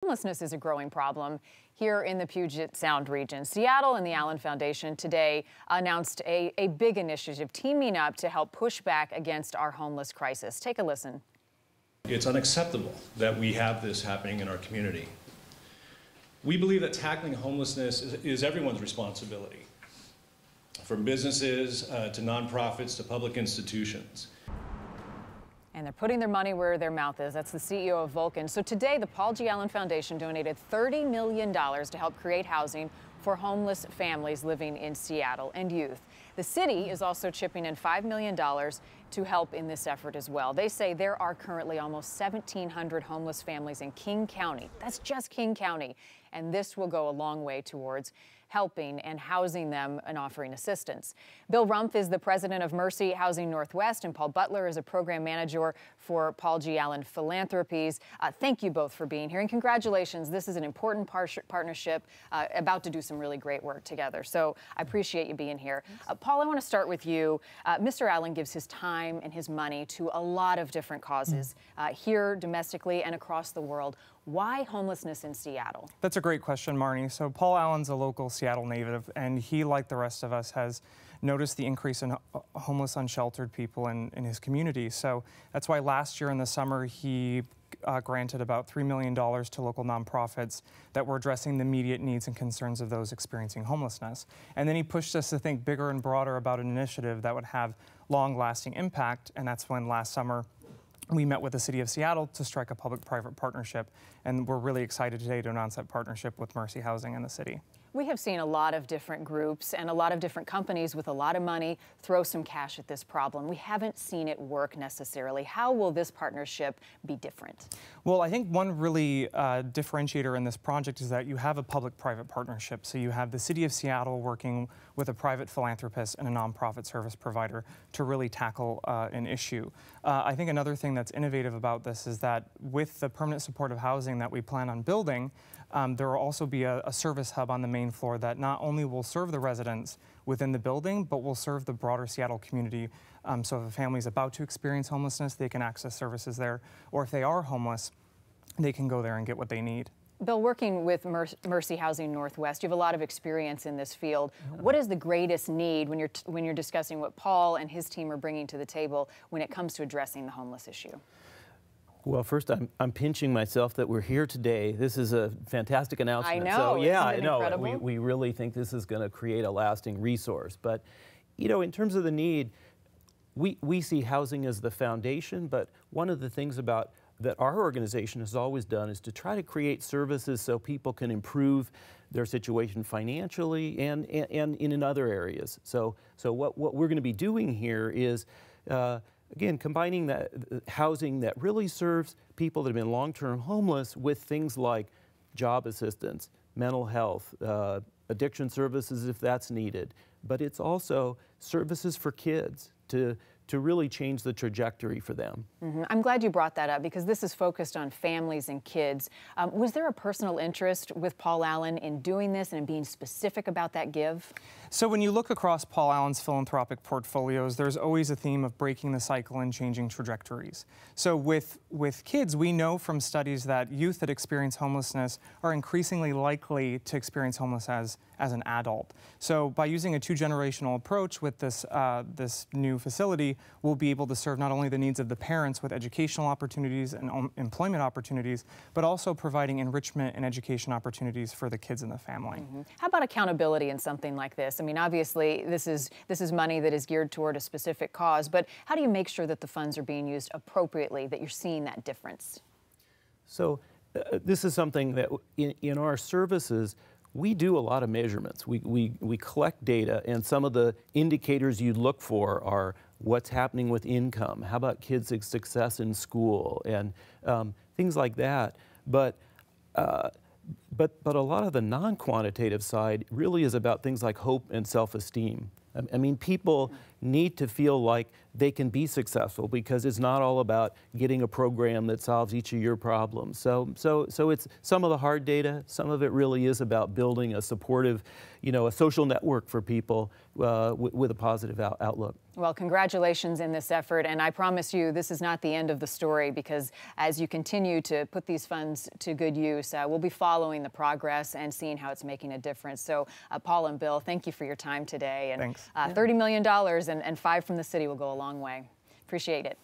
Homelessness is a growing problem here in the Puget Sound region. Seattle and the Allen Foundation today announced a big initiative teaming up to help push back against our homeless crisis. Take a listen. It's unacceptable that we have this happening in our community. We believe that tackling homelessness is everyone's responsibility, from businesses to nonprofits to public institutions. And they're putting their money where their mouth is. That's the CEO of Vulcan. So today, the Paul G. Allen Foundation donated $30 million to help create housing for homeless families living in Seattle and youth. The city is also chipping in $5 million to help in this effort as well. They say there are currently almost 1,700 homeless families in King County. That's just King County. And this will go a long way towards helping and housing them and offering assistance. Bill Rumpf is the president of Mercy Housing Northwest, and Paul Butler is a program manager for Paul G. Allen Philanthropies. Thank you both for being here, and congratulations. This is an important partnership about to do some really great work together. So I appreciate you being here. Paul, I want to start with you. Mr. Allen gives his time and his money to a lot of different causes here domestically and across the world. Why homelessness in Seattle? That's a great question, Marnie. So Paul Allen's a local Seattle native, and he, like the rest of us, has noticed the increase in homeless, unsheltered people in his community. So that's why last year in the summer he granted about $3 million to local nonprofits that were addressing the immediate needs and concerns of those experiencing homelessness. And then he pushed us to think bigger and broader about an initiative that would have long-lasting impact, and that's when last summer we met with the City of Seattle to strike a public-private partnership, and we're really excited today to announce that partnership with Mercy Housing and the city. We have seen a lot of different groups and a lot of different companies with a lot of money throw some cash at this problem. We haven't seen it work necessarily. How will this partnership be different? Well, I think one really differentiator in this project is that you have a public-private partnership. So you have the City of Seattle working with a private philanthropist and a nonprofit service provider to really tackle an issue. I think another thing that's innovative about this is that with the permanent supportive housing that we plan on building, there will also be a service hub on the main floor that not only will serve the residents within the building, but will serve the broader Seattle community. So if a family is about to experience homelessness, they can access services there. Or if they are homeless, they can go there and get what they need. Bill, working with Mercy Housing Northwest, you have a lot of experience in this field. What is the greatest need when you're discussing what Paul and his team are bringing to the table when it comes to addressing the homeless issue? Well, first, I'm pinching myself that we're here today. This is a fantastic announcement. I know. So, yeah, I know. Incredible? We really think this is going to create a lasting resource. But, you know, in terms of the need, we see housing as the foundation. But one of the things about that our organization has always done is to try to create services so people can improve their situation financially and in other areas. So what we're going to be doing here is again, combining that housing that really serves people that have been long-term homeless with things like job assistance, mental health, addiction services if that's needed. But it's also services for kids to really change the trajectory for them. I'm glad you brought that up because this is focused on families and kids. Was there a personal interest with Paul Allen in doing this and being specific about that give? So when you look across Paul Allen's philanthropic portfolios, there's always a theme of breaking the cycle and changing trajectories. So with kids, we know from studies that youth that experience homelessness are increasingly likely to experience homelessness as an adult. So by using a two-generational approach with this, this new facility, we'll be able to serve not only the needs of the parents with educational opportunities and employment opportunities, but also providing enrichment and education opportunities for the kids in the family. How about accountability in something like this? I mean, obviously, this is money that is geared toward a specific cause, but how do you make sure that the funds are being used appropriately, that you're seeing that difference? So this is something that in our services, we do a lot of measurements. We collect data, and some of the indicators you look for are what's happening with income, how about kids' success in school, and things like that. But a lot of the non-quantitative side really is about things like hope and self-esteem. I mean, people need to feel like they can be successful because it's not all about getting a program that solves each of your problems. So it's some of the hard data, some of it really is about building a supportive, you know, a social network for people with a positive outlook. Well, congratulations in this effort, and I promise you this is not the end of the story, because as you continue to put these funds to good use, we'll be following the progress and seeing how it's making a difference. So, Paul and Bill, thank you for your time today. And Thanks. $30 million and $5 from the city will go a long way. Appreciate it.